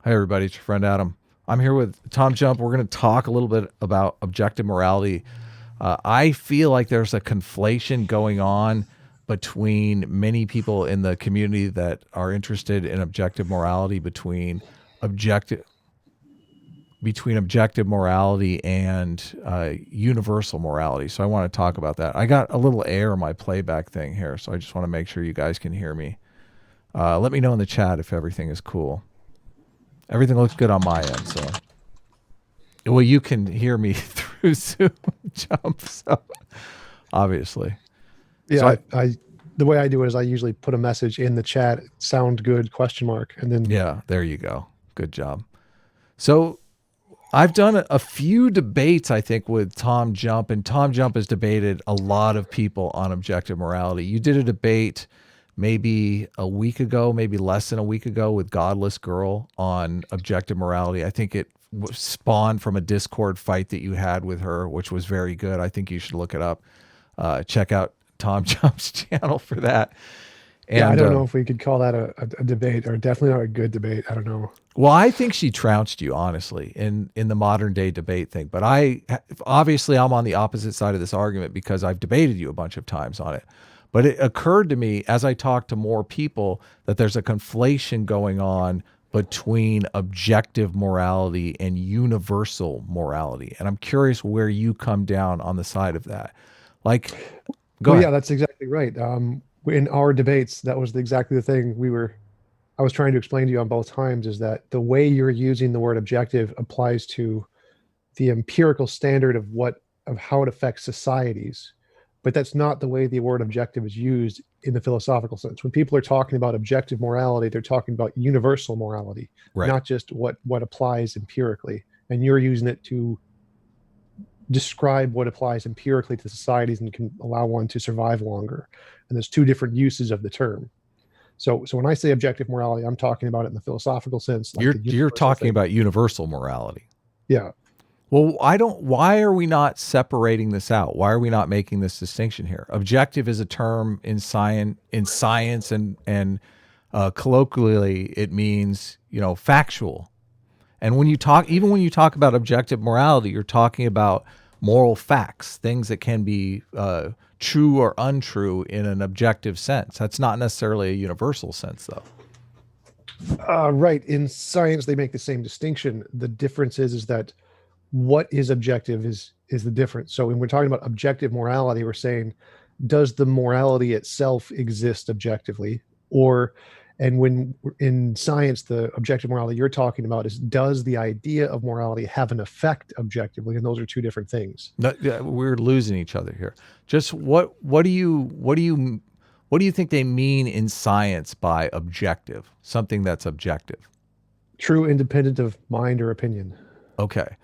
Hi, everybody. It's your friend Adam. I'm here with Tom Jump. We're going to talk a little bit about objective morality. I feel like there's a conflation going on between many people in the community that are interested in objective morality objective objective morality and universal morality. So I want to talk about that. I got a little air in my playback thing here, so I just want to make sure you guys can hear me. Let me know in the chat if everything is cool. Everything looks good on my end, so. Well, you can hear me through Zoom Jump, so obviously. Yeah, so the way I do it is I usually put a message in the chat, sound good, ? And then. Yeah, there you go. Good job. So I've done a few debates, I think, with Tom Jump, and Tom Jump has debated a lot of people on objective morality. You did a debate maybe a week ago, maybe less than a week ago, with Godless Girl on objective morality. I think it spawned from a Discord fight that you had with her, which was very good. I think you should look it up. Check out Tom Jump's channel for that. And, yeah, I don't know if we could call that a debate, or definitely not a good debate. I don't know. Well, I think she trounced you, honestly, in the modern day debate thing. But obviously I'm on the opposite side of this argument because I've debated you a bunch of times on it. But it occurred to me as I talked to more people that there's a conflation going on between objective morality and universal morality. And I'm curious where you come down on the side of that. Like, go ahead. Yeah, that's exactly right. In our debates, that was exactly the thing I was trying to explain to you on both times, is that the way you're using the word objective applies to the empirical standard of how it affects societies. But that's not the way the word objective is used in the philosophical sense. When people are talking about objective morality, they're talking about universal morality, right, not just what applies empirically. And you're using it to describe what applies empirically to societies and can allow one to survive longer. And there's two different uses of the term. So when I say objective morality, I'm talking about it in the philosophical sense. Like you're talking about universal morality. Yeah. Well, why are we not separating this out? Why are we not making this distinction here? Objective is a term in science and colloquially it means, factual. And when you talk about objective morality, you're talking about moral facts, things that can be true or untrue in an objective sense. That's not necessarily a universal sense, though. Right. In science, they make the same distinction. The difference is that what is objective is the difference. So when we're talking about objective morality, we're saying, does the morality itself exist objectively? And when in science, the objective morality you're talking about is, does the idea of morality have an effect objectively? And those are two different things. No, we're losing each other here. Just what do you think they mean in science by objective? Something that's objective. True, independent of mind or opinion. Okay.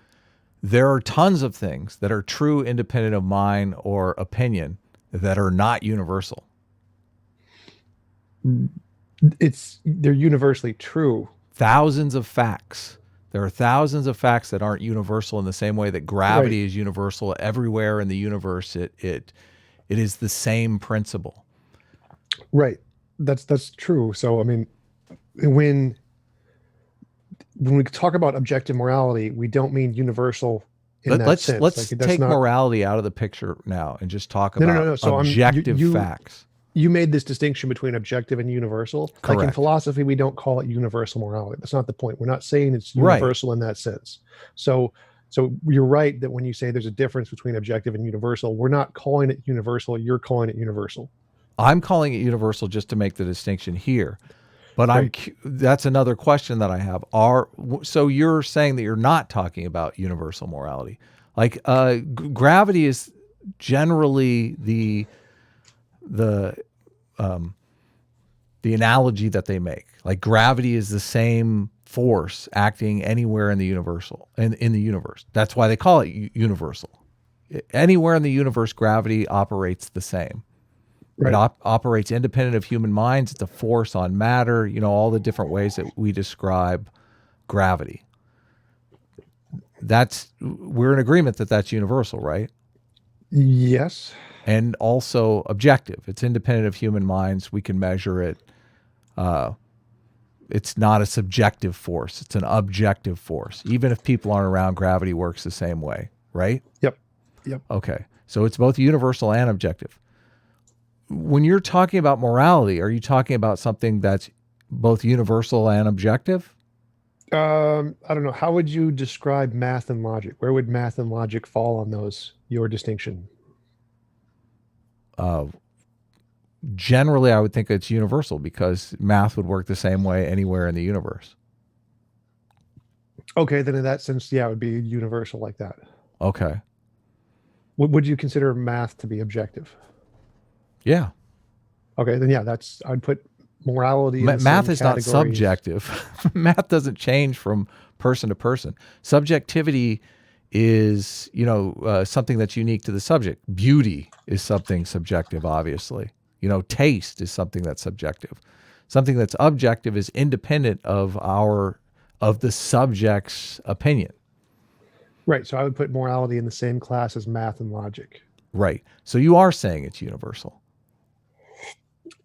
There are tons of things that are true, independent of mind or opinion that are not universal. They're universally true. Thousands of facts. There are thousands of facts that aren't universal in the same way that gravity is universal everywhere in the universe. It is the same principle. Right. That's true. So I mean, when we talk about objective morality, we don't mean universal in that sense. Let's take morality out of the picture now and just talk about So objective facts. You made this distinction between objective and universal. Correct. Like in philosophy, we don't call it universal morality. That's not the point. We're not saying it's universal in that sense. So you're right that when you say there's a difference between objective and universal, we're not calling it universal. You're calling it universal. I'm calling it universal just to make the distinction here. But that's another question that I have. So you're saying that you're not talking about universal morality. Like gravity is generally the analogy that they make. Like gravity is the same force acting anywhere in the in the universe. That's why they call it universal. Anywhere in the universe, gravity operates the same. Right. It operates independent of human minds. It's a force on matter, all the different ways that we describe gravity. We're in agreement that that's universal, right? Yes. And also objective. It's independent of human minds. We can measure it. it's not a subjective force. It's an objective force. Even if people aren't around, gravity works the same way, right? Yep. Okay. So it's both universal and objective. When you're talking about morality, are you talking about something that's both universal and objective? I don't know. How would you describe math and logic? Where would math and logic fall on those, your distinction? Generally, I would think it's universal because math would work the same way anywhere in the universe. Okay, then in that sense, yeah, it would be universal like that. Okay. Would you consider math to be objective? Yeah. Okay, then yeah, I'd put morality in the Math same is not category as- subjective. Math doesn't change from person to person. Subjectivity is, something that's unique to the subject. Beauty is something subjective, obviously. Taste is something that's subjective. Something that's objective is independent of the subject's opinion. Right. So I would put morality in the same class as math and logic. Right. So you are saying it's universal.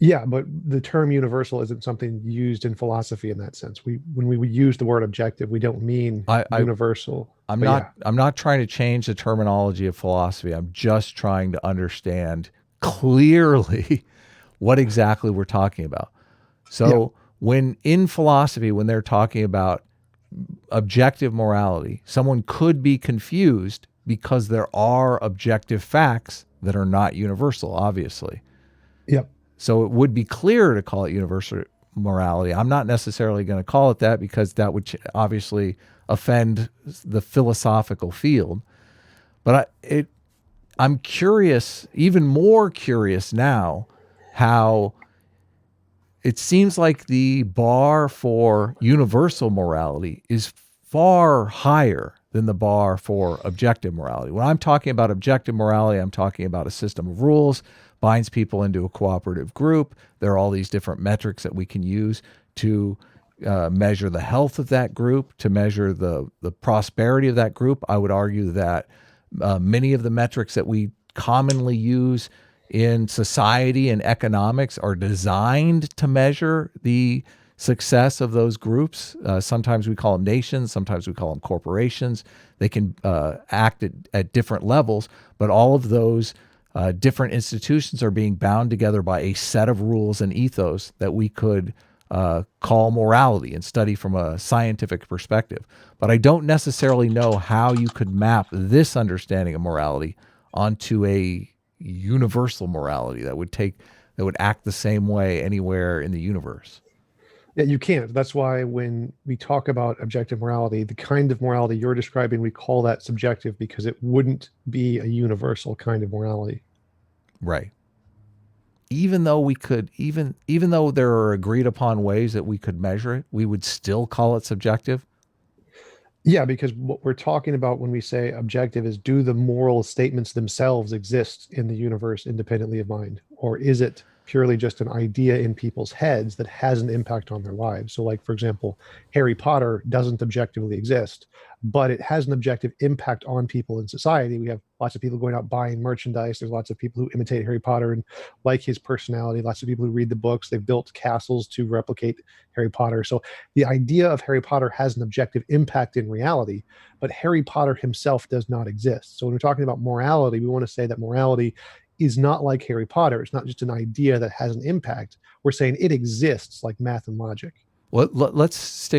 Yeah, but the term universal isn't something used in philosophy in that sense. When we use the word objective, we don't mean universal. I'm But not yeah. I'm not trying to change the terminology of philosophy. I'm just trying to understand clearly what exactly we're talking about. So when in philosophy, when they're talking about objective morality, someone could be confused because there are objective facts that are not universal, obviously. Yep. So it would be clearer to call it universal morality. I'm not necessarily going to call it that because that would obviously offend the philosophical field. But I'm curious, even more curious now, how it seems like the bar for universal morality is far higher than the bar for objective morality. When I'm talking about objective morality, I'm talking about a system of rules, binds people into a cooperative group. There are all these different metrics that we can use to measure the health of that group, to measure the prosperity of that group. I would argue that many of the metrics that we commonly use in society and economics are designed to measure the success of those groups. Sometimes we call them nations, sometimes we call them corporations. They can act at different levels, but all of those different institutions are being bound together by a set of rules and ethos that we could call morality and study from a scientific perspective. But I don't necessarily know how you could map this understanding of morality onto a universal morality that would act the same way anywhere in the universe. Yeah, you can't. That's why when we talk about objective morality, the kind of morality you're describing, we call that subjective because it wouldn't be a universal kind of morality. Right. Even though we could, even though there are agreed upon ways that we could measure it, we would still call it subjective. Yeah, because what we're talking about when we say objective is, do the moral statements themselves exist in the universe independently of mind? Or is it purely just an idea in people's heads that has an impact on their lives? So like, for example, Harry Potter doesn't objectively exist, but it has an objective impact on people in society. We have lots of people going out buying merchandise. There's lots of people who imitate Harry Potter and like his personality. Lots of people who read the books. They've built castles to replicate Harry Potter. So the idea of Harry Potter has an objective impact in reality, but Harry Potter himself does not exist. So when we're talking about morality, we want to say that morality is not like Harry Potter. It's not just an idea that has an impact. We're saying it exists like math and logic. Well, let's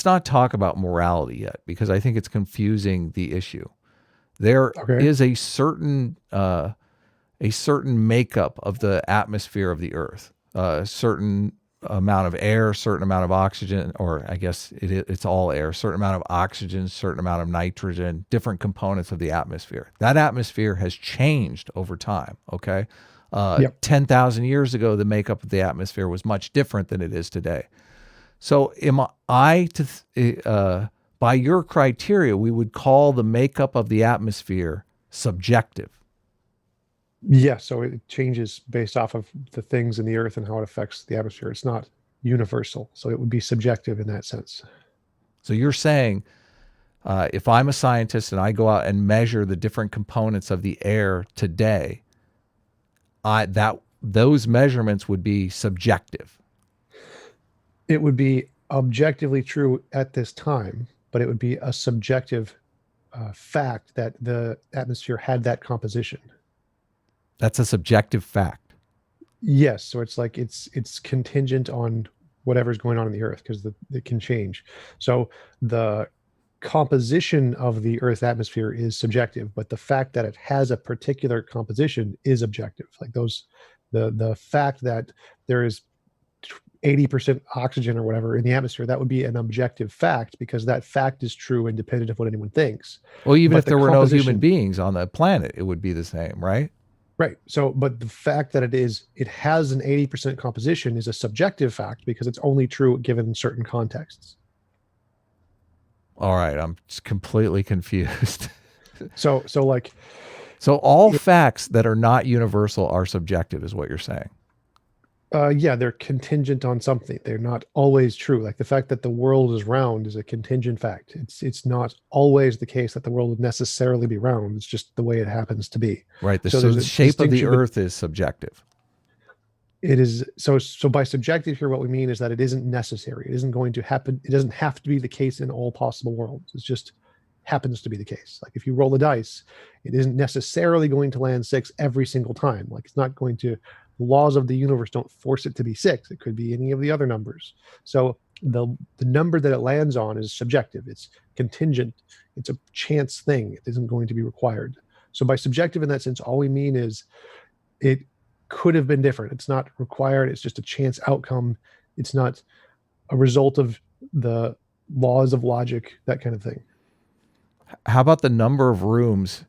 not talk about morality yet because I think it's confusing the issue. There is a certain makeup of the atmosphere of the Earth, a certain amount of air, certain amount of oxygen, or I guess it's all air, certain amount of oxygen, certain amount of nitrogen, different components of the atmosphere. That atmosphere has changed over time, okay? 10,000 years ago, the makeup of the atmosphere was much different than it is today. So am I by your criteria, we would call the makeup of the atmosphere subjective. Yeah, so it changes based off of the things in the earth and how it affects the atmosphere. It's not universal, so it would be subjective in that sense. So you're saying if I'm a scientist and I go out and measure the different components of the air today, those measurements would be subjective. It would be objectively true at this time, but it would be a subjective fact that the atmosphere had that composition. That's a subjective fact. Yes, so it's like it's contingent on whatever's going on in the Earth because it can change. So the composition of the Earth's atmosphere is subjective, but the fact that it has a particular composition is objective. Like the fact that there is 80% oxygen or whatever in the atmosphere, that would be an objective fact because that fact is true independent of what anyone thinks. Well, even But if the there were no human composition, beings on the planet, it would be the same, right? right? So, but the fact that it has an 80% composition is a subjective fact because it's only true given certain contexts. All right, I'm just completely confused. So like, So all facts that are not universal are subjective, is what you're saying. yeah, they're contingent on something. They're not always true. Like the fact that the world is round is a contingent fact. It's not always the case that the world would necessarily be round. It's just the way it happens to be. Right. So So there's the a shape of the distinction. earth is subjective. It is so by subjective here, what we mean is that it isn't necessary. It isn't going to happen. It doesn't have to be the case in all possible worlds. It's just happens to be the case. Like if you roll the dice, it isn't necessarily going to land six every single time. Like it's not going to, the laws of the universe don't force it to be six. It could be any of the other numbers. So the number that it lands on is subjective. It's contingent. It's a chance thing. It isn't going to be required. So by subjective in that sense, all we mean is it could have been different. It's not required. It's just a chance outcome. It's not a result of the laws of logic, that kind of thing. How about the number of rooms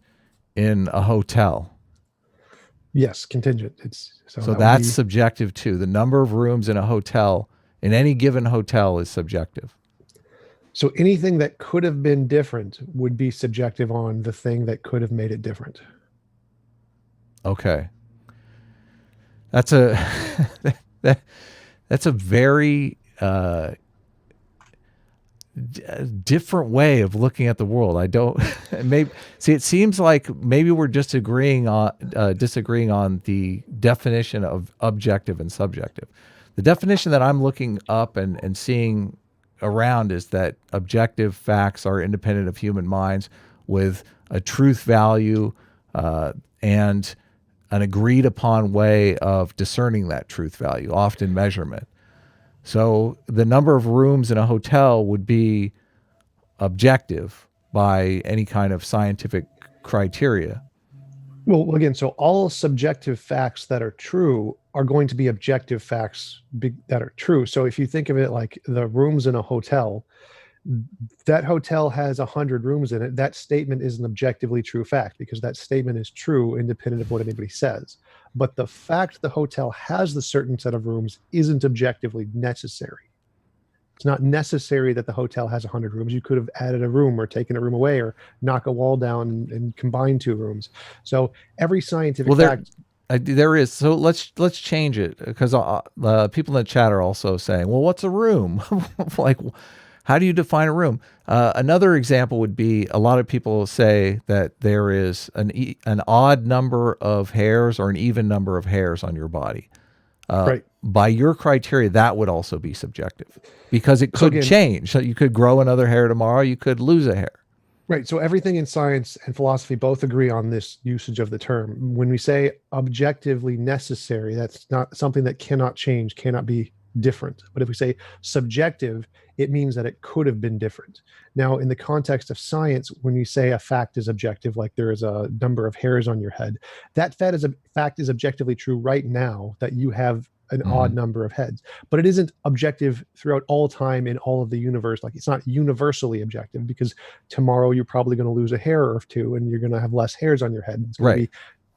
in a hotel? Yes, contingent. It's So that that's would be, subjective too. The number of rooms in a hotel, in any given hotel, is subjective. so anything that could have been different would be subjective on the thing that could have made it different. Okay. That's a that's a very different way of looking at the world. I don't maybe see. It seems like maybe we're disagreeing on the definition of objective and subjective. The definition that I'm looking up and seeing around is that objective facts are independent of human minds with a truth value and an agreed upon way of discerning that truth value, often measurement. So the number of rooms in a hotel would be objective by any kind of scientific criteria. Well, again, so all subjective facts that are true are going to be objective facts that are true. So if you think of it like the rooms in a hotel, that hotel has 100 rooms in it. That statement is an objectively true fact because that statement is true independent of what anybody says. But the fact the hotel has the certain set of rooms isn't objectively necessary. It's not necessary that the hotel has 100 rooms. You could have added a room or taken a room away or knock a wall down and combine two rooms. So every scientific fact. There is. So let's change it because people in the chat are also saying, "Well, what's a room?" Like, how do you define a room? Another example would be a lot of people say that there is an odd number of hairs or an even number of hairs on your body. Right. By your criteria, that would also be subjective because it could change. So you could grow another hair tomorrow. You could lose a hair. Right. So everything in science and philosophy both agree on this usage of the term. When we say objectively necessary, that's not something that cannot change, cannot be different. But if we say subjective, it means that it could have been different. Now, in the context of science, when you say a fact is objective, like there is a number of hairs on your head, that fact is objectively true right now that you have an odd number of heads, but it isn't objective throughout all time in all of the universe. Like it's not universally objective because tomorrow you're probably going to lose a hair or two and you're going to have less hairs on your head. It's going to be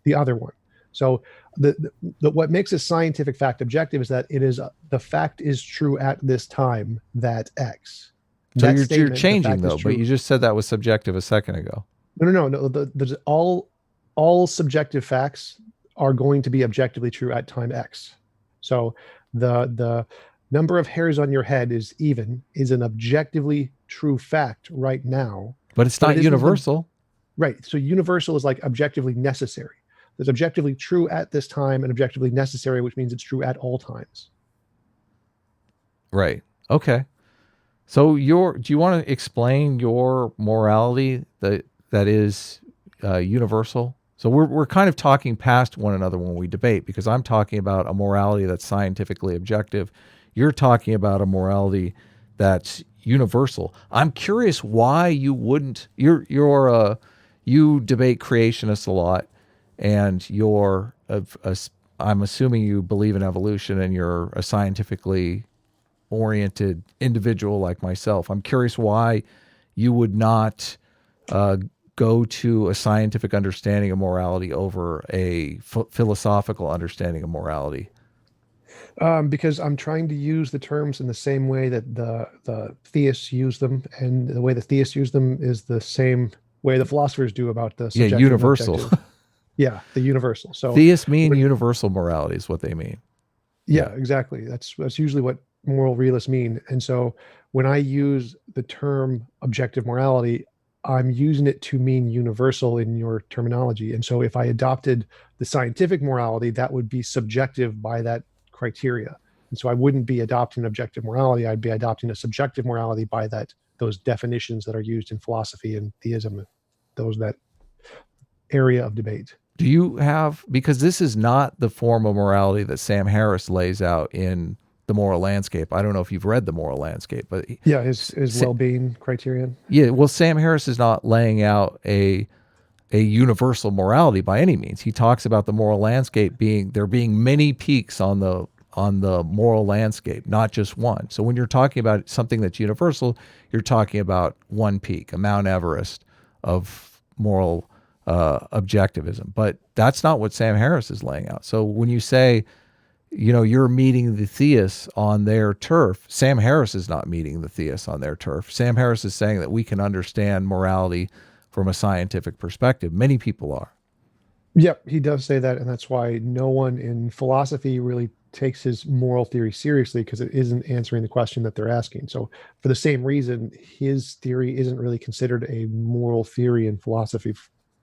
the other one. So the what makes a scientific fact objective is that it is the fact is true at this time that X. So you're changing though, but you just said that was subjective a second ago. No. There's all subjective facts are going to be objectively true at time X. So the number of hairs on your head is an objectively true fact right now. But it's not universal. Right. So universal is like objectively necessary. There's objectively true at this time and objectively necessary, which means it's true at all times. Right. Okay. So do you want to explain your morality that is universal? So we're kind of talking past one another when we debate, because I'm talking about a morality that's scientifically objective. You're talking about a morality that's universal. I'm curious why you wouldn't. You debate creationists a lot, and I'm assuming you believe in evolution, and you're a scientifically oriented individual like myself. I'm curious why you would not uh, go to a scientific understanding of morality over a philosophical understanding of morality. Because I'm trying to use the terms in the same way that the theists use them, and the way the theists use them is the same way the philosophers do about the Yeah, subjective and universal. objective. Yeah, the universal. So, Theists mean universal morality is what they mean. yeah, Yeah. exactly. That's usually what moral realists mean. And so, when I use the term objective morality, I'm using it to mean universal in your terminology. And so, if I adopted the scientific morality, that would be subjective by that criteria. And so, I wouldn't be adopting objective morality. I'd be adopting a subjective morality by those definitions that are used in philosophy and theism, those that area of debate. Do you have, because this is not the form of morality that Sam Harris lays out in The Moral Landscape. I don't know if you've read The Moral Landscape, but Yeah, his well-being criterion. yeah, well, Sam Harris is not laying out a universal morality by any means. He talks about the moral landscape being many peaks on the moral landscape, not just one. So when you're talking about something that's universal, you're talking about one peak, a Mount Everest of moral objectivism. But that's not what Sam Harris is laying out. So when you say, you're meeting the theists on their turf, Sam Harris is not meeting the theists on their turf. Sam Harris is saying that we can understand morality from a scientific perspective. Many people are. Yep, he does say that, and that's why no one in philosophy really takes his moral theory seriously, because it isn't answering the question that they're asking. So, for the same reason, his theory isn't really considered a moral theory in philosophy,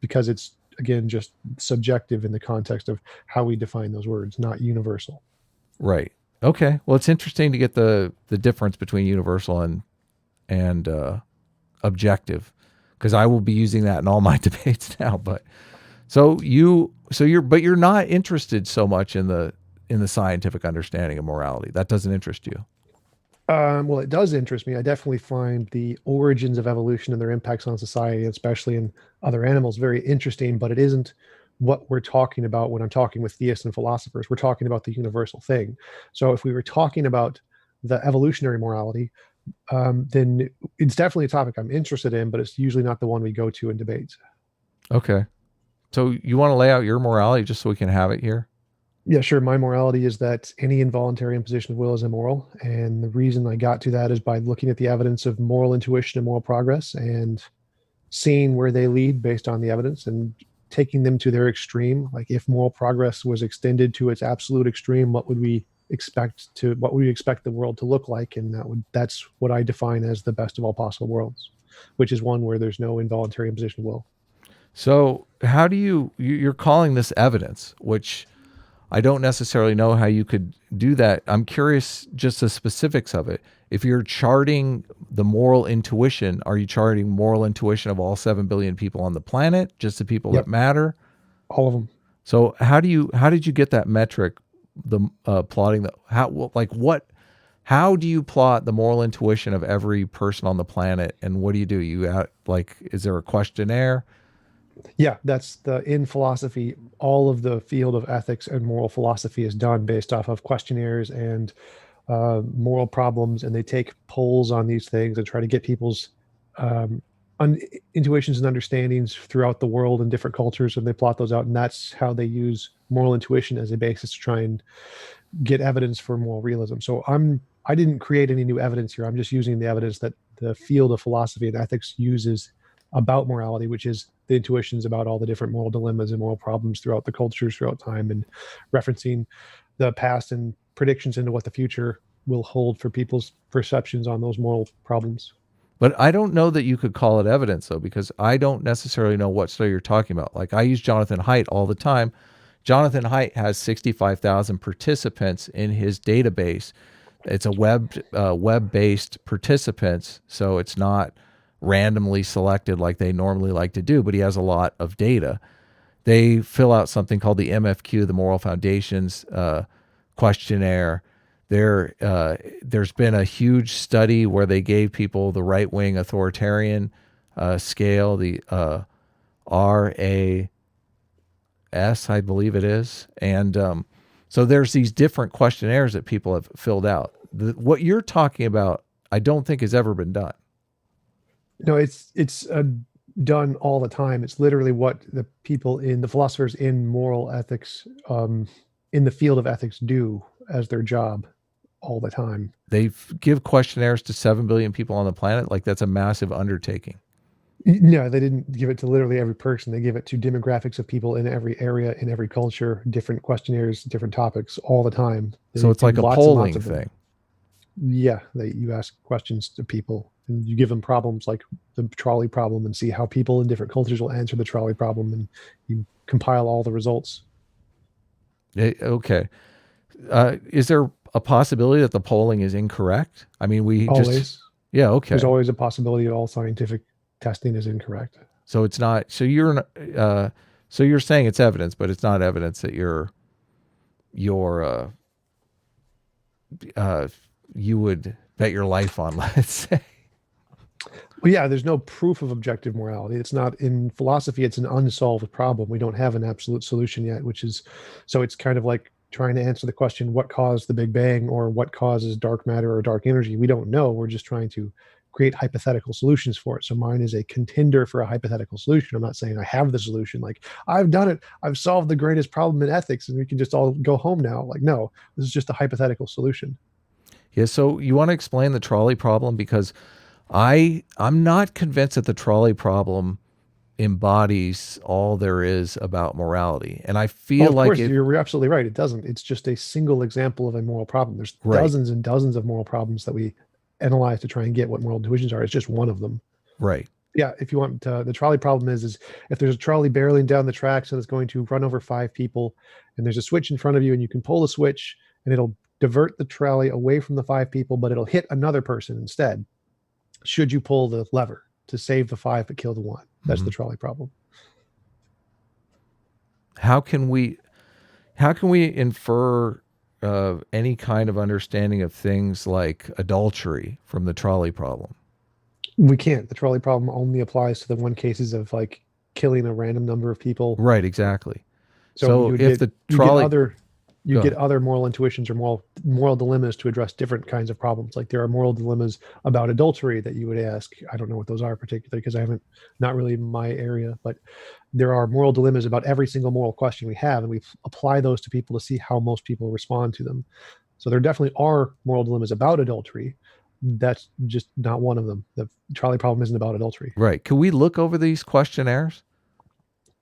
because it's, again, just subjective in the context of how we define those words, not universal. Right. Okay. Well, it's interesting to get the difference between universal and objective, because I will be using that in all my debates now. But you're not interested so much in the scientific understanding of morality. That doesn't interest you. Well, it does interest me. I definitely find the origins of evolution and their impacts on society, especially in other animals, very interesting, but it isn't what we're talking about when I'm talking with theists and philosophers. We're talking about the universal thing. So if we were talking about the evolutionary morality, then it's definitely a topic I'm interested in, but it's usually not the one we go to in debates. Okay. So you want to lay out your morality just so we can have it here? Yeah, sure. My morality is that any involuntary imposition of will is immoral. And the reason I got to that is by looking at the evidence of moral intuition and moral progress and seeing where they lead based on the evidence and taking them to their extreme. Like, if moral progress was extended to its absolute extreme, what would we expect the world to look like? And that's what I define as the best of all possible worlds, which is one where there's no involuntary imposition of will. So how do you're calling this evidence, which I don't necessarily know how you could do that. I'm curious just the specifics of it. If you're charting the moral intuition, are you charting moral intuition of all 7 billion people on the planet, just the people Yep, that matter? all of them. So how did you get that metric? The plotting the how do you plot the moral intuition of every person on the planet, and what do? Is there a questionnaire? Yeah, in philosophy, all of the field of ethics and moral philosophy is done based off of questionnaires and moral problems, and they take polls on these things and try to get people's um, intuitions and understandings throughout the world and different cultures, and they plot those out, and that's how they use moral intuition as a basis to try and get evidence for moral realism. So I didn't create any new evidence here. I'm just using the evidence that the field of philosophy and ethics uses about morality, which is the intuitions about all the different moral dilemmas and moral problems throughout the cultures throughout time, and referencing the past and predictions into what the future will hold for people's perceptions on those moral problems. But I don't know that you could call it evidence, though, because I don't necessarily know what study you're talking about. Like, I use Jonathan Haidt all the time. Jonathan Haidt has 65,000 participants in his database It's a web-based participants, so it's not randomly selected like they normally like to do, but he has a lot of data. They fill out something called the MFQ, the Moral Foundations questionnaire. There's been a huge study where they gave people the right-wing authoritarian scale, the RAS, I believe it is. And so there's these different questionnaires that people have filled out. What you're talking about, I don't think has ever been done. No, it's done all the time. It's literally what the philosophers in moral ethics, in the field of ethics, do as their job all the time. They give questionnaires to 7 billion people on the planet. Like, that's a massive undertaking. No, they didn't give it to literally every person. They give it to demographics of people in every area, in every culture, different questionnaires, different topics all the time. So it's like a polling thing. Yeah, you ask questions to people and you give them problems like the trolley problem and see how people in different cultures will answer the trolley problem, and you compile all the results. Okay. Is there a possibility that the polling is incorrect? I mean, yeah, okay. There's always a possibility that all scientific testing is incorrect. So it's not. So you're saying it's evidence, but it's not evidence that you would bet your life on. Let's say. Well, yeah, there's no proof of objective morality. It's not in philosophy. It's an unsolved problem. We don't have an absolute solution yet, so it's kind of like trying to answer the question, what caused the Big Bang, or what causes dark matter or dark energy? We don't know. We're just trying to create hypothetical solutions for it. So mine is a contender for a hypothetical solution. I'm not saying I have the solution. Like, I've done it. I've solved the greatest problem in ethics and we can just all go home now. Like, no, this is just a hypothetical solution. Yeah. So you want to explain the trolley problem? Because I'm not convinced that the trolley problem embodies all there is about morality. And I feel like you're absolutely right. It doesn't. It's just a single example of a moral problem. There's dozens and dozens of moral problems that we analyze to try and get what moral intuitions are. It's just one of them. Right. Yeah. If you want, the trolley problem is if there's a trolley barreling down the tracks and it's going to run over 5 people, and there's a switch in front of you, and you can pull the switch and it'll divert the trolley away from the 5 people, but it'll hit another person instead. Should you pull the lever to save the 5 but kill the 1? That's the trolley problem. How can we infer any kind of understanding of things like adultery from the trolley problem? We can't. The trolley problem only applies to the one cases of like killing a random number of people. Right, exactly. So if the trolley, you get other moral intuitions or moral dilemmas to address different kinds of problems. Like, there are moral dilemmas about adultery that you would ask. I don't know what those are particularly because not really my area, but there are moral dilemmas about every single moral question we have, and we apply those to people to see how most people respond to them. So there definitely are moral dilemmas about adultery. That's just not one of them. The trolley problem isn't about adultery. Right. Can we look over these questionnaires?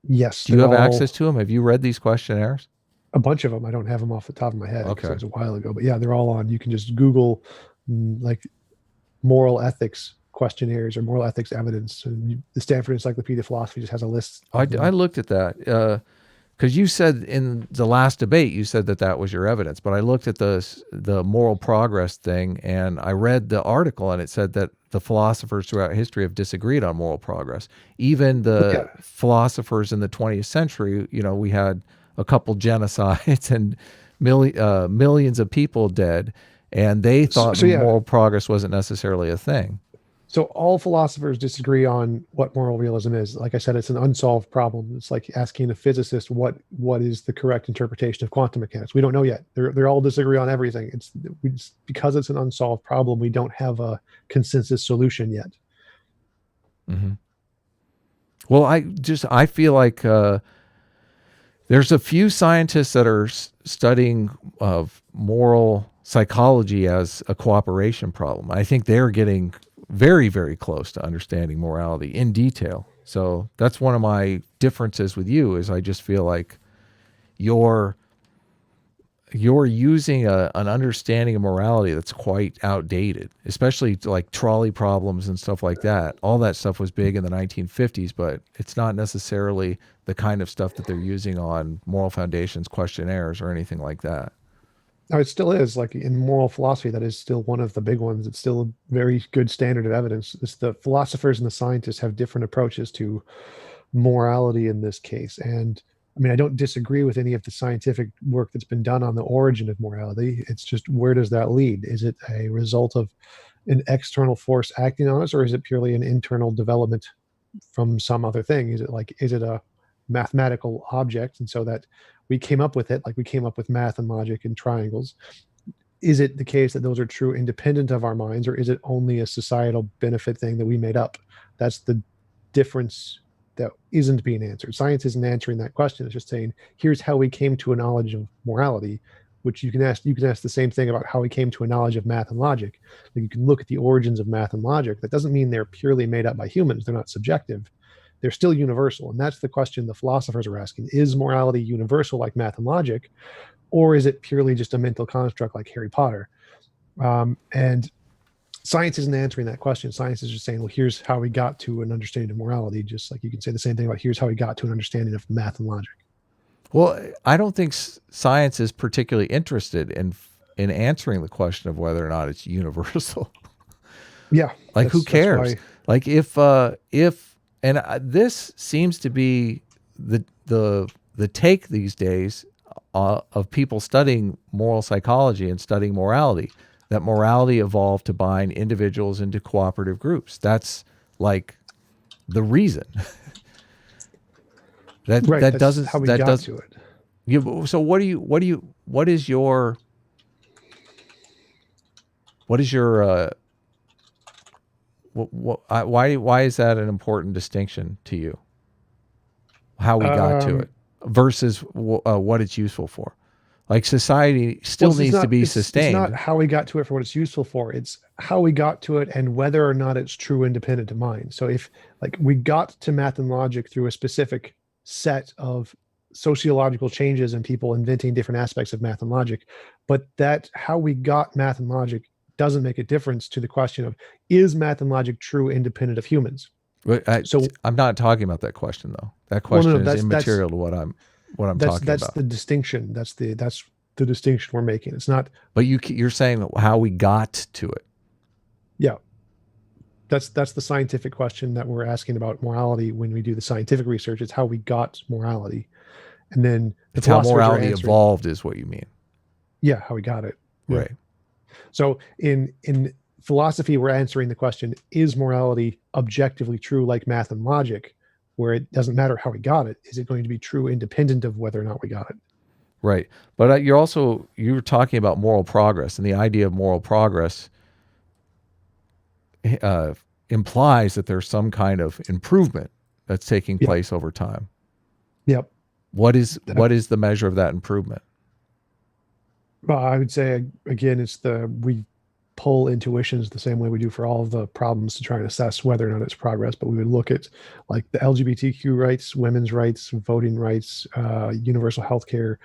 Yes. Do you have access to them? Have you read these questionnaires? A bunch of them. I don't have them off the top of my head. Okay. It was a while ago, but yeah, they're all on. You can just Google like moral ethics questionnaires or moral ethics evidence. And the Stanford Encyclopedia of Philosophy just has a list. I looked at that because you said in the last debate, you said that was your evidence, but I looked at the moral progress thing and I read the article and it said that the philosophers throughout history have disagreed on moral progress. Even the philosophers in the 20th century, we had a couple genocides and millions of people dead, and they thought moral progress wasn't necessarily a thing. So all philosophers disagree on what moral realism is. Like I said, it's an unsolved problem. It's like asking a physicist what is the correct interpretation of quantum mechanics. We don't know yet. They're all disagree on everything. Because it's an unsolved problem, we don't have a consensus solution yet. Mm-hmm. Well, I feel like there's a few scientists that are studying moral psychology as a cooperation problem. I think they're getting very, very close to understanding morality in detail. So that's one of my differences with you is I just feel like you're using an understanding of morality that's quite outdated, especially like trolley problems and stuff like that. All that stuff was big in the 1950s, but it's not necessarily the kind of stuff that they're using on moral foundations questionnaires or anything like that. Now, it still is like in moral philosophy, that is still one of the big ones. It's still a very good standard of evidence. It's the philosophers and the scientists have different approaches to morality in this case. And I mean, I don't disagree with any of the scientific work that's been done on the origin of morality. It's just, where does that lead? Is it a result of an external force acting on us, or is it purely an internal development from some other thing? Is it a mathematical object, and so that we came up with it, like we came up with math and logic and triangles? Is it the case that those are true independent of our minds, or is it only a societal benefit thing that we made up? That's the difference that isn't being answered. Science isn't answering that question. It's just saying, here's how we came to a knowledge of morality, which you can ask the same thing about how we came to a knowledge of math and logic. Like, you can look at the origins of math and logic. That doesn't mean they're purely made up by humans. They're not subjective. They're still universal. And that's the question the philosophers are asking. Is morality universal like math and logic, or is it purely just a mental construct like Harry Potter? And science isn't answering that question. Science is just saying, well, here's how we got to an understanding of morality, just like you can say the same thing about here's how we got to an understanding of math and logic. Well, I don't think science is particularly interested in answering the question of whether or not it's universal. Yeah. Like, who cares? Like, if this seems to be the take these days of people studying moral psychology and studying morality, that morality evolved to bind individuals into cooperative groups. That's like the reason. That doesn't how we that got does to it. so what is your why is that an important distinction to you? How we got to it versus what it's useful for. Like, society still needs to be sustained. It's not how we got to it for what it's useful for. It's how we got to it and whether or not it's true independent of mind. So if, like, we got to math and logic through a specific set of sociological changes and people inventing different aspects of math and logic, but that how we got math and logic doesn't make a difference to the question of, is math and logic true independent of humans? I'm not talking about that question, though. That question is immaterial to what I'm talking that's about. the distinction. That's the distinction we're making. It's not. But you're saying how we got to it. Yeah. That's the scientific question that we're asking about morality when we do the scientific research. It's how we got morality. And then it's how morality evolved is what you mean. Yeah, how we got it. Yeah. Right. So in philosophy, we're answering the question, is morality objectively true like math and logic, where it doesn't matter how we got it? Is it going to be true independent of whether or not we got it? Right. But you're talking about moral progress, and the idea of moral progress implies that there's some kind of improvement that's taking place over time. Yep. What is the measure of that improvement? Well, I would say, again, we pull intuitions the same way we do for all of the problems to try and assess whether or not it's progress. But we would look at, like, the LGBTQ rights, women's rights, voting rights, universal health care,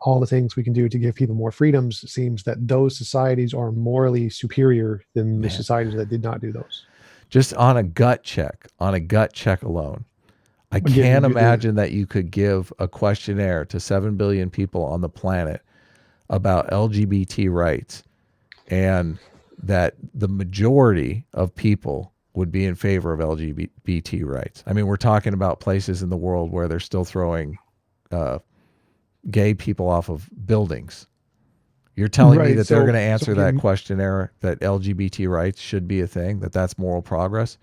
all the things we can do to give people more freedoms. It seems that those societies are morally superior than the societies that did not do those. Just on a gut check alone, I can't imagine that you could give a questionnaire to 7 billion people on the planet about LGBT rights, and that the majority of people would be in favor of LGBT rights. I mean, we're talking about places in the world where they're still throwing gay people off of buildings. You're telling me that they're going to answer that questionnaire, that LGBT rights should be a thing, that's moral progress?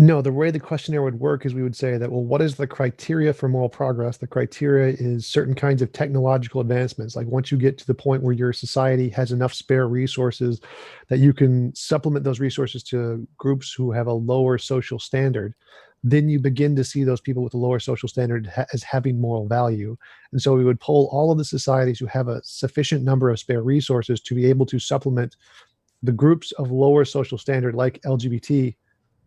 No, the way the questionnaire would work is we would say that, well, what is the criteria for moral progress? The criteria is certain kinds of technological advancements. Like, once you get to the point where your society has enough spare resources that you can supplement those resources to groups who have a lower social standard, then you begin to see those people with a lower social standard as having moral value. And so we would poll all of the societies who have a sufficient number of spare resources to be able to supplement the groups of lower social standard, like LGBT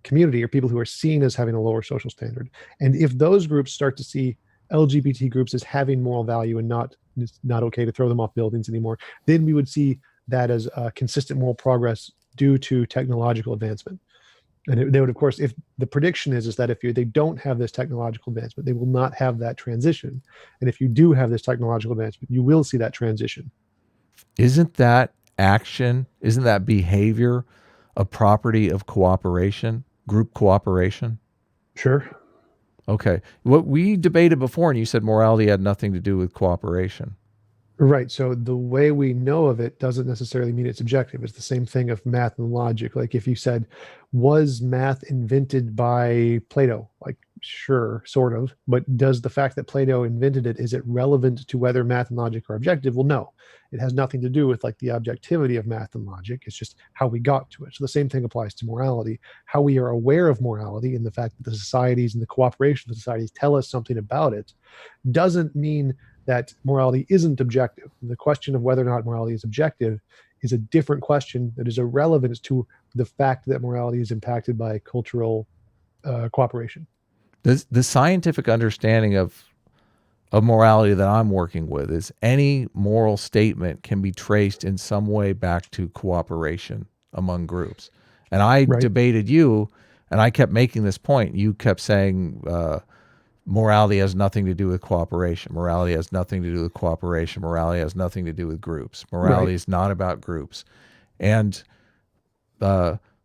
community, or people who are seen as having a lower social standard. And if those groups start to see LGBT groups as having moral value and it's not okay to throw them off buildings anymore, then we would see that as consistent moral progress due to technological advancement. And they would, of course, if the prediction is that if they don't have this technological advancement, they will not have that transition. And if you do have this technological advancement, you will see that transition. Isn't that action, isn't that behavior a property of cooperation, group cooperation? Sure. Okay. What we debated before, and you said morality had nothing to do with cooperation. Right. So the way we know of it doesn't necessarily mean it's objective. It's the same thing of math and logic. Like if you said, was math invented by Plato? Like, sure, sort of. But does the fact that Plato invented it, is it relevant to whether math and logic are objective? Well, no. It has nothing to do with like the objectivity of math and logic. It's just how we got to it. So the same thing applies to morality. How we are aware of morality and the fact that the societies and the cooperation of the societies tell us something about it doesn't mean that morality isn't objective. The question of whether or not morality is objective is a different question that is irrelevant to the fact that morality is impacted by cultural cooperation. The scientific understanding of morality that I'm working with is any moral statement can be traced in some way back to cooperation among groups. And I Right. debated you, and I kept making this point. You kept saying morality has nothing to do with cooperation. Morality has nothing to do with cooperation. Morality has nothing to do with groups. Morality Right. is not about groups. And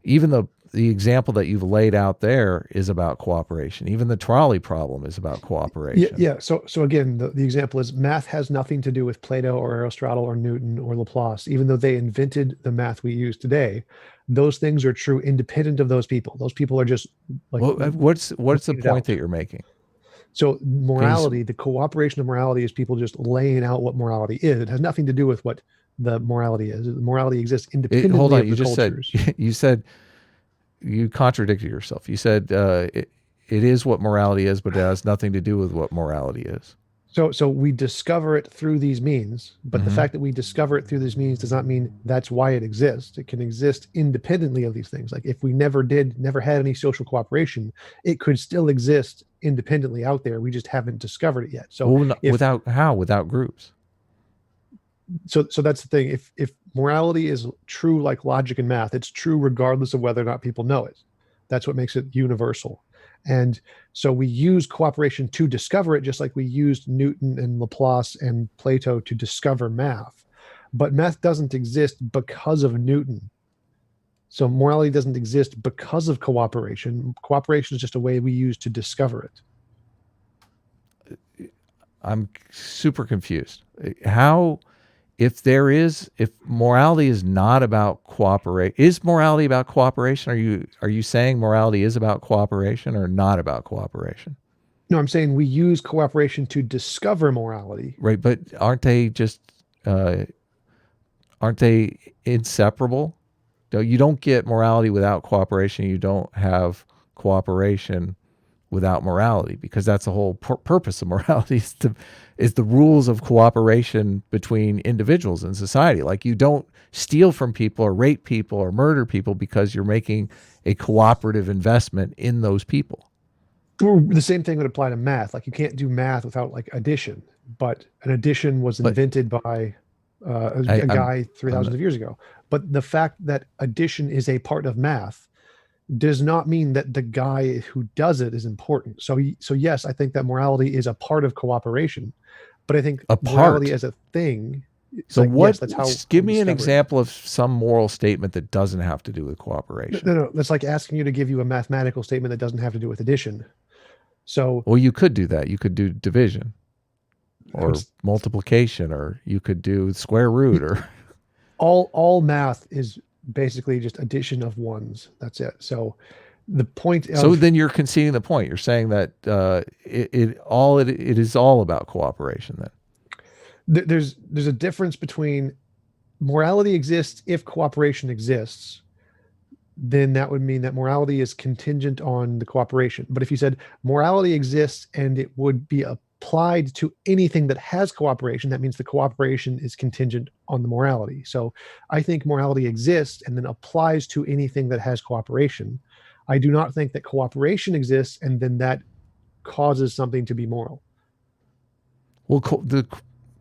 even the example that you've laid out there is about cooperation. Even the trolley problem is about Yeah. cooperation. Yeah. So again, the example is math has nothing to do with Plato or Aristotle or Newton or Laplace, even though they invented the math we use today. Those things are true independent of those people. Those people are just like Well, what's the laying it point out. that you're making? So morality, the cooperation of morality is people just laying out what morality is. It has nothing to do with what the morality is. Morality exists independently Hold on, of you the just cultures. said you contradicted yourself. You said it is what morality is, but it has nothing to do with what morality is. So we discover it through these means, but the fact that we discover it through these means does not mean that's why it exists. It can exist independently of these things. Like if we never had any social cooperation, it could still exist independently out there. We just haven't discovered it yet. So Well, if without groups. so that's the thing. If morality is true like logic and math, it's true regardless of whether or not people know it. That's what makes it universal. And so we use cooperation to discover it, just like we used Newton and Laplace and Plato to discover math. But math doesn't exist because of Newton. So morality doesn't exist because of cooperation. Cooperation is just a way we use to discover it. I'm super confused. How, if morality is not about cooperate, is morality about cooperation? Are you saying morality is about cooperation or not about cooperation? No, I'm saying we use cooperation to discover morality. Right, but aren't they inseparable? You don't get morality without cooperation. You don't have cooperation without morality, because that's the whole purpose of morality is the rules of cooperation between individuals in society. Like you don't steal from people or rape people or murder people because you're making a cooperative investment in those people. Well, the same thing would apply to math. Like you can't do math without like addition, but an addition was But invented by a guy 3,000 of years ago. But the fact that addition is a part of math does not mean that the guy who does it is important. So yes, I think that morality is a part of cooperation, but I think morality as a thing. So like, what? Yes, that's how. Give me an example of some moral statement that doesn't have to do with cooperation. No. That's like asking you to give you a mathematical statement that doesn't have to do with addition. So, well, you could do that. You could do division or multiplication, or you could do square root, or all math is basically just addition of ones. That's it. So the point of, so then you're conceding the point. You're saying that it is all about cooperation. Then there's a difference between morality exists if cooperation exists. Then that would mean that morality is contingent on the cooperation. But if you said morality exists and it would be applied to anything that has cooperation, that means the cooperation is contingent on the morality. So I think morality exists and then applies to anything that has cooperation. I do not think that cooperation exists and then that causes something to be moral. Well, the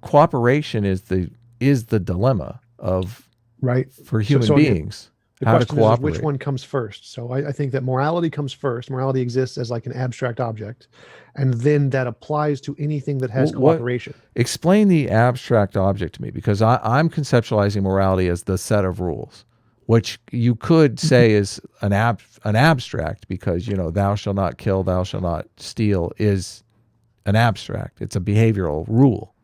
cooperation is the dilemma of right for human beings. The How to question is which cooperate. one comes first. So I think that morality comes first. Morality exists as like an abstract object, and then that applies to anything that has What cooperation. explain the abstract object to me, because I'm conceptualizing morality as the set of rules, which you could say is an abstract, because thou shalt not kill, thou shalt not steal is an abstract. It's a behavioral rule.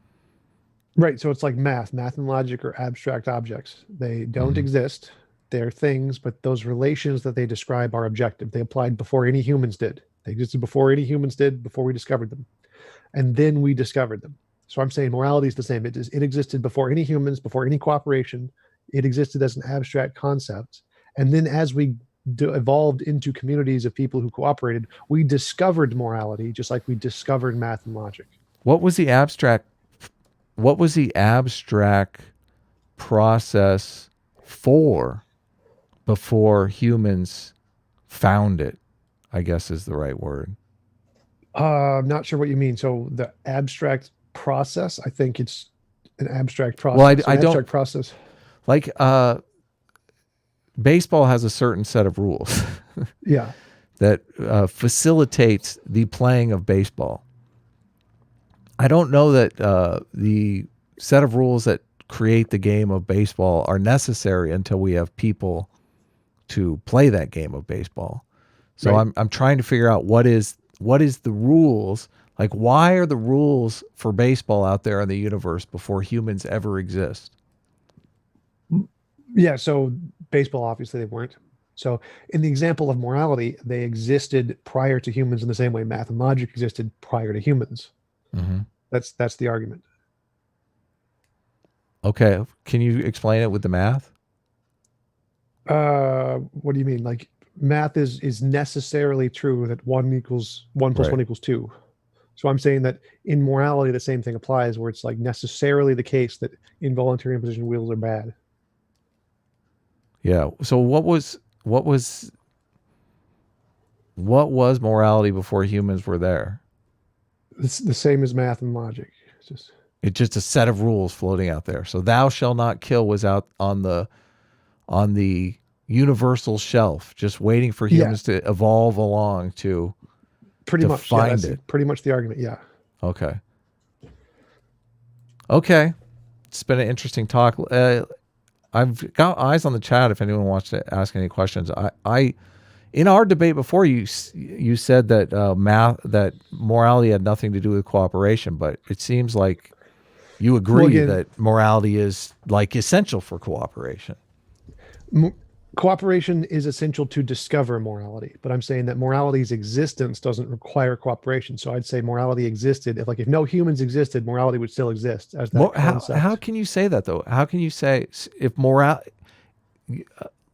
Right. So it's like math. Math and logic are abstract objects. They don't Mhm. exist. They're things, but those relations that they describe are objective. They applied before any humans did. They existed before any humans did, before we discovered them. And then we discovered them. So I'm saying morality is the same. It existed before any humans, before any cooperation. It existed as an abstract concept. And then as we evolved into communities of people who cooperated, we discovered morality, just like we discovered math and logic. What was the abstract? What was the abstract process for before humans found it? I guess is the right word. I'm not sure what you mean. So the abstract process, I think it's an abstract Well, process. I An don't abstract process. like. Baseball has a certain set of rules Yeah. that facilitates the playing of baseball. I don't know that the set of rules that create the game of baseball are necessary until we have people to play that game of baseball. So Right. I'm trying to figure out what is the rules, like why are the rules for baseball out there in the universe before humans ever exist? Yeah. So baseball, obviously, they weren't. So in the example of morality, they existed prior to humans in the same way math and logic existed prior to humans. Hmm. That's the argument. Okay, can you explain it with the math? What do you mean? Like math is necessarily true that one equals one plus Right. one equals two. So I'm saying that in morality, the same thing applies, where it's like necessarily the case that involuntary imposition wheels are bad. Yeah. So what was morality before humans were there? It's the same as math and logic. It's just It's just a set of rules floating out there. So thou shall not kill was out on the universal shelf, just waiting for yeah, humans to evolve along to pretty to much. Yeah, find that's it. pretty much the argument. Yeah. Okay. Okay. It's been an interesting talk. I've got eyes on the chat if anyone wants to ask any questions. I in our debate before, you said that that morality had nothing to do with cooperation, but it seems like you Well, agree again, that morality is like essential for cooperation. m- cooperation is essential to discover morality, but I'm saying that morality's existence doesn't require cooperation. So I'd say morality existed. If no humans existed, morality would still exist as that How concept. can you say that though? How can you say if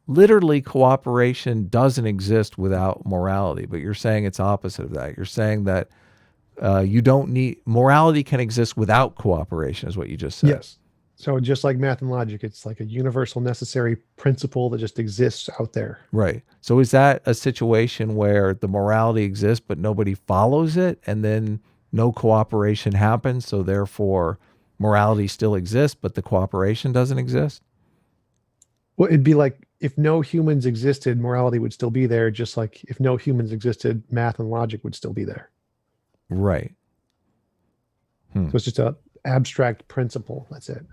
literally cooperation doesn't exist without morality? But you're saying it's opposite of that. You're saying that you don't need morality can exist without cooperation, is what you just said. Yes. So just like math and logic, it's like a universal necessary principle that just exists out there. Right. So is that a situation where the morality exists but nobody follows it, and then no cooperation happens, so therefore morality still exists but the cooperation doesn't exist? Well, it'd be like if no humans existed, morality would still be there, just like if no humans existed, math and logic would still be there. Right. Hmm. So it's just a abstract principle. That's it.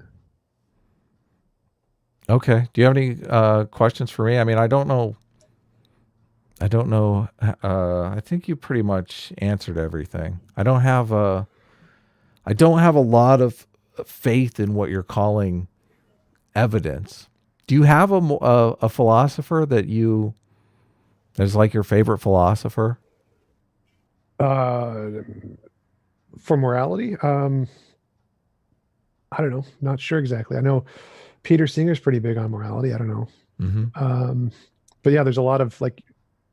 Okay. Do you have any questions for me? I mean, I don't know. I don't know. I think you pretty much answered everything. I don't have a lot of faith in what you're calling evidence. Do you have a philosopher that's like your favorite philosopher? Uh, for morality, I don't know. Not sure exactly. I know Peter Singer's pretty big on morality. I don't know. Mm-hmm. Um, but yeah, there's a lot of like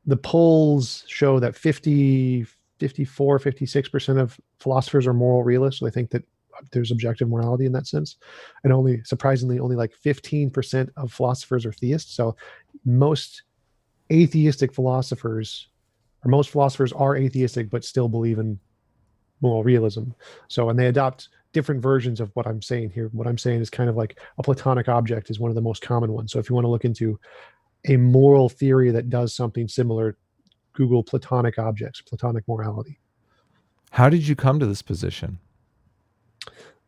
the polls show that 50, 54, 56% of philosophers are moral realists. So they think that there's objective morality in that sense. And only surprisingly, only like 15% of philosophers are theists. So most atheistic philosophers, or most philosophers are atheistic, but still believe in moral realism. So, and they adopt different versions of what I'm saying here. What I'm saying is kind of like a Platonic object is one of the most common ones. So if you want to look into a moral theory that does something similar. Google Platonic objects, Platonic morality. How did you come to this position?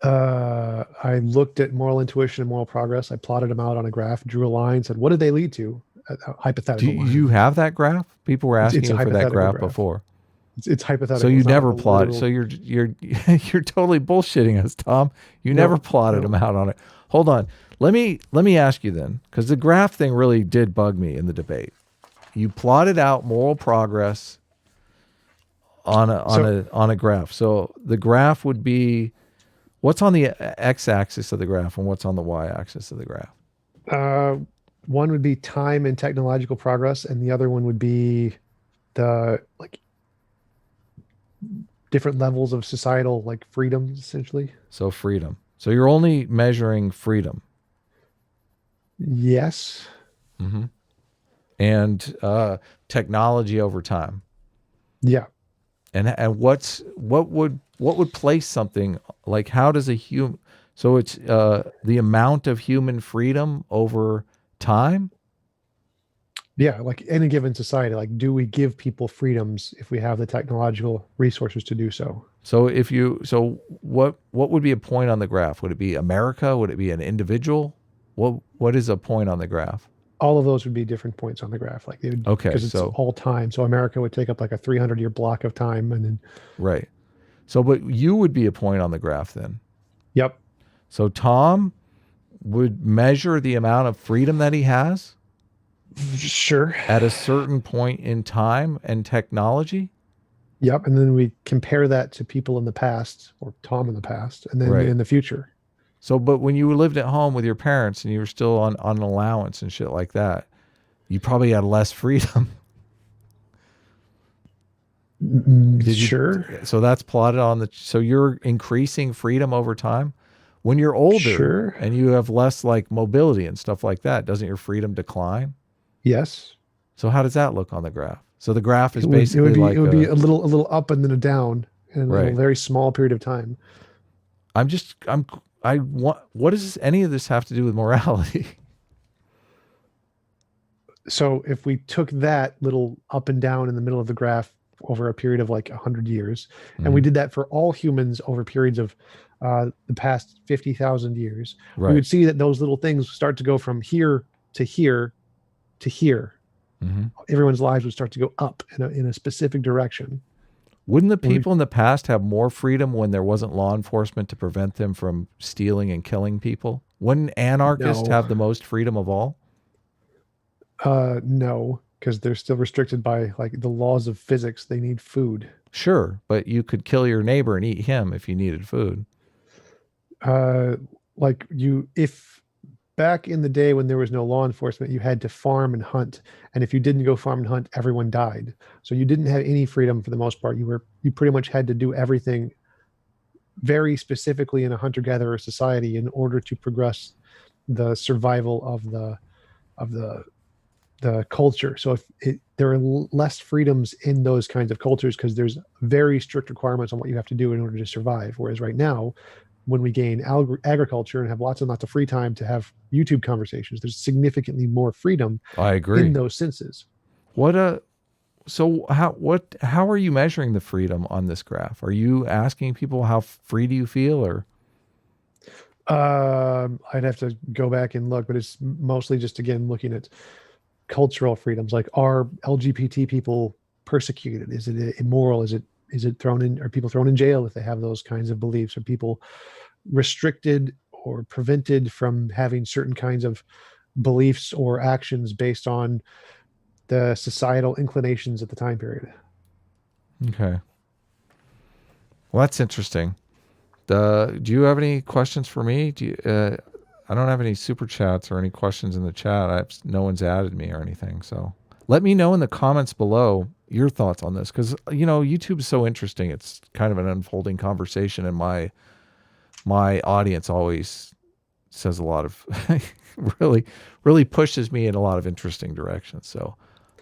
I looked at moral intuition and moral progress. I plotted them out on a graph, drew a line, said, what did they lead to? A Do hypothetical you line. have that graph? People were asking It's a you for that hypothetical graph graph. before. It's So hypothetical. you It's not like never a plotted. literal. So you're you're totally bullshitting us, Tom. You never No, plotted them no. out on it. Hold on. Let me ask you then, because the graph thing really did bug me in the debate. You plotted out moral progress on So a graph. So the graph would be what's on the x-axis of the graph and what's on the y-axis of the graph. uh, one would be time and technological progress, and the other one would be the like different levels of societal like freedoms, essentially. So freedom. So you're only measuring freedom. Yes. Hmm. And technology over time. Yeah. And what would place something like how does a human so it's the amount of human freedom over time. Yeah. Like any given society, like do we give people freedoms if we have the technological resources to do so? So if you so what would be a point on the graph? Would it be America? Would it be an individual? What is a point on the graph? All of those would be different points on the graph, like they would, Okay, because it's so all time. So America would take up like a 300-year block of time, and then right. So but you would be a point on the graph then. yep, So Tom would measure the amount of freedom that he has sure, at a certain point in time and technology. yep, and then we compare that to people in the past or Tom in the past, and then Right. in the future. So, but when you lived at home with your parents and you were still on an allowance and shit like that, you probably had less freedom. Did you? Sure, So that's plotted on the. So you're increasing freedom over time. When you're older sure, and you have less like mobility and stuff like that, doesn't your freedom decline? yes. So how does that look on the graph? So the graph is It basically would be it like would be a a little up and then a down in a right. very small period of time. I want. What does any of this have to do with morality? So if we took that little up and down in the middle of the graph over a period of like 100 years, and we Mhm. did that for all humans over periods of the past 50,000 years, we Right. would see that those little things start to go from here to here to here. Hmm. Everyone's lives would start to go up in a specific direction. Wouldn't the We, people in the past have more freedom when there wasn't law enforcement to prevent them from stealing and killing people? Wouldn't anarchists no, have the most freedom of all? no, because they're still restricted by like the laws of physics. They need food. Sure, but you could kill your neighbor and eat him if you needed food. Uh, like you, if back in the day when there was no law enforcement, you had to farm and hunt. And if you didn't go farm and hunt, everyone died. So you didn't have any freedom for the most part. You pretty much had to do everything very specifically in a hunter-gatherer society in order to progress the survival of the culture. So there are less freedoms in those kinds of cultures because there's very strict requirements on what you have to do in order to survive. Whereas right now, when we gain agriculture and have lots and lots of free time to have YouTube conversations, there's significantly more freedom I in agree. those senses. What how are you measuring the freedom on this graph? Are you asking people how free do you feel or I'd have to go back and look, but it's mostly just again looking at cultural freedoms. Like, are LGBT people persecuted? Is it immoral? Is it thrown in? Are people thrown in jail if they have those kinds of beliefs? Are people restricted or prevented from having certain kinds of beliefs or actions based on the societal inclinations at the time period? okay. Well, that's interesting. Do you have any questions for me? I don't have any super chats or any questions in the chat. No one's added me or anything. So let me know in the comments below your thoughts on this because YouTube is so interesting. It's kind of an unfolding conversation, and my audience always says a lot of really pushes me in a lot of interesting directions. So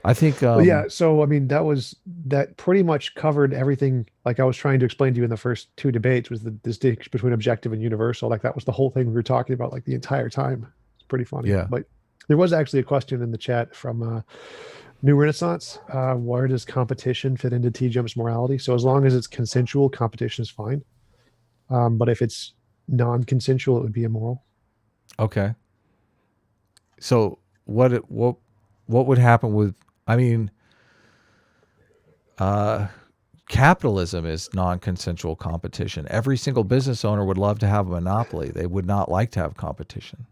I think Well, yeah. So, I mean, that pretty much covered everything. Like I was trying to explain to you in the first two debates was the distinction between objective and universal. Like that was the whole thing we were talking about, like the entire time. It's pretty funny. yeah. But There was actually a question in the chat from New Renaissance. Where does competition fit into T Jump's morality? So as long as it's consensual, competition is fine. But if it's non-consensual, it would be immoral. Okay. So what would happen with? I mean, uh, capitalism is non-consensual competition. Every single business owner would love to have a monopoly. They would not like to have competition.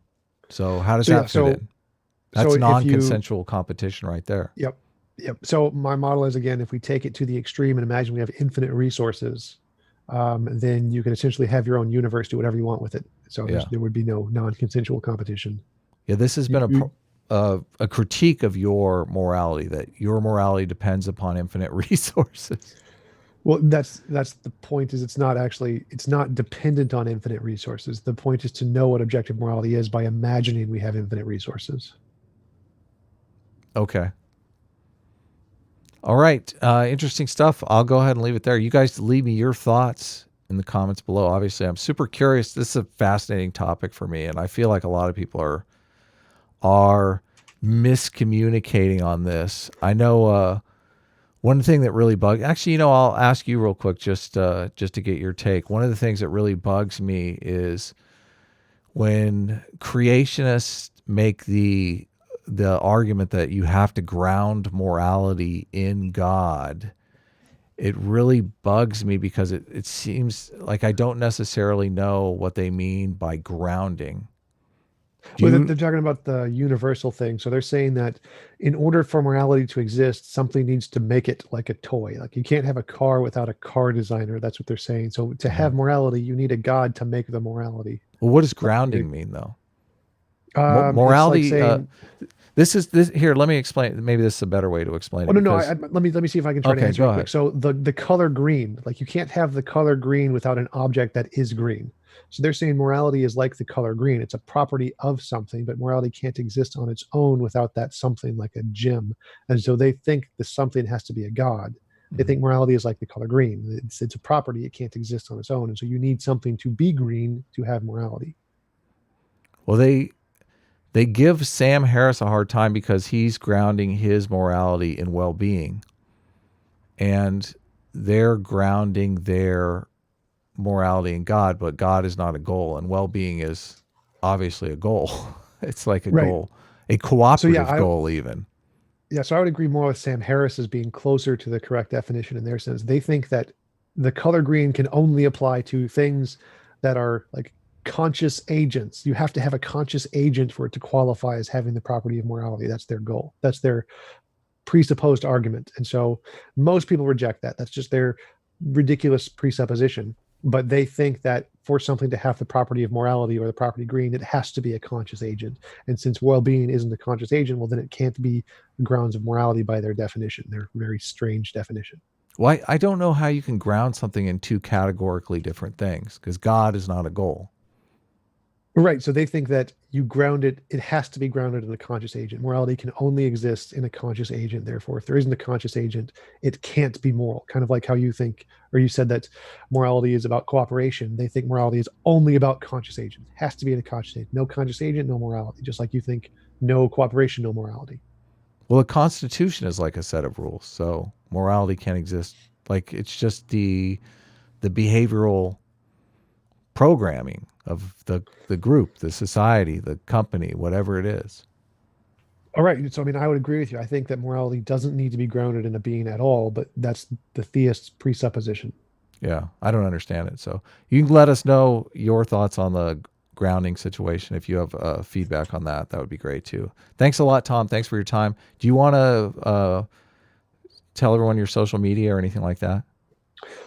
So how does So yeah, that fit so in? so That's if you non-consensual competition right there. yep, yep. So my model is, again, if we take it to the extreme and imagine we have infinite resources, then you can essentially have your own universe, do whatever you want with it. So Yeah. there would be no non-consensual competition. Yeah, this has been a critique of your morality, that your morality depends upon infinite resources. Well, that's the point. Is it's not dependent on infinite resources. The point is to know what objective morality is by imagining we have infinite resources. Okay. All right. Interesting stuff. I'll go ahead and leave it there. You guys leave me your thoughts in the comments below. Obviously, I'm super curious. This is a fascinating topic for me, and I feel like a lot of people are miscommunicating on this. I know one thing that really bugs. Actually, I'll ask you real quick just to get your take. One of the things that really bugs me is when creationists make the argument that you have to ground morality in God. It really bugs me because it seems like I don't necessarily know what they mean by grounding. Do Well, you? they're talking about the universal thing. So they're saying that in order for morality to exist, something needs to make it like a toy. Like you can't have a car without a car designer. That's what they're saying. So to Mhm. have morality, you need a god to make the morality. Well, what does Like grounding mean though? it's like Morality. saying, This is this here. Let me explain. Maybe this is a better way to explain oh it no, no. because Let me see if I can try to okay, answer go it quick. ahead. So the color green, like you can't have the color green without an object that is green. So they're saying morality is like the color green. It's a property of something, but morality can't exist on its own without that something, like a gem. And so they think the something has to be a god. They Mhm. think morality is like the color green. It's a property. It can't exist on its own. And so you need something to be green to have morality. Well, they give Sam Harris a hard time because he's grounding his morality in well-being, and they're grounding their morality in God, but God is not a goal, and well-being is obviously a goal. It's like a Right. goal, a So yeah, cooperative I goal, even. Yeah, so I would agree more with Sam Harris as being closer to the correct definition in their sense. They think that the color green can only apply to things that are like conscious agents. You have to have a conscious agent for it to qualify as having the property of morality. That's their goal. That's their presupposed argument. And so most people reject that. That's just their ridiculous presupposition. But they think that for something to have the property of morality or the property green, it has to be a conscious agent. And since well being isn't a conscious agent, well, then it can't be grounds of morality by their definition, their very strange definition. Well, I don't know how you can ground something in two categorically different things because God is not a goal. Right. So they think that you ground it, it has to be grounded in a conscious agent. Morality can only exist in a conscious agent. Therefore, if there isn't a conscious agent, it can't be moral. Kind of like how you think, or you said that morality is about cooperation. They think morality is only about conscious agent. It has to be in a conscious agent. No conscious agent, no morality. Just like you think no cooperation, no morality. Well, the Constitution is like a set of rules, so morality can't exist. Like it's just the behavioral programming of the group, the society, the company, whatever it is. All right. So, I mean, I would agree with you. I think that morality doesn't need to be grounded in a being at all, but that's the theist's presupposition. Yeah, I don't understand it. So you can let us know your thoughts on the grounding situation. If you have feedback on that, that would be great too. Thanks a lot, Tom. Thanks for your time. Do you want to tell everyone your social media or anything like that?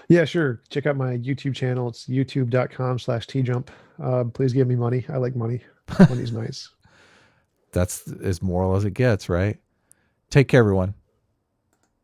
Yeah, sure. Check out my YouTube channel. It's youtube.com/tjump. Please give me money. I like money. Money's nice. That's as moral as it gets, right? Take care, everyone.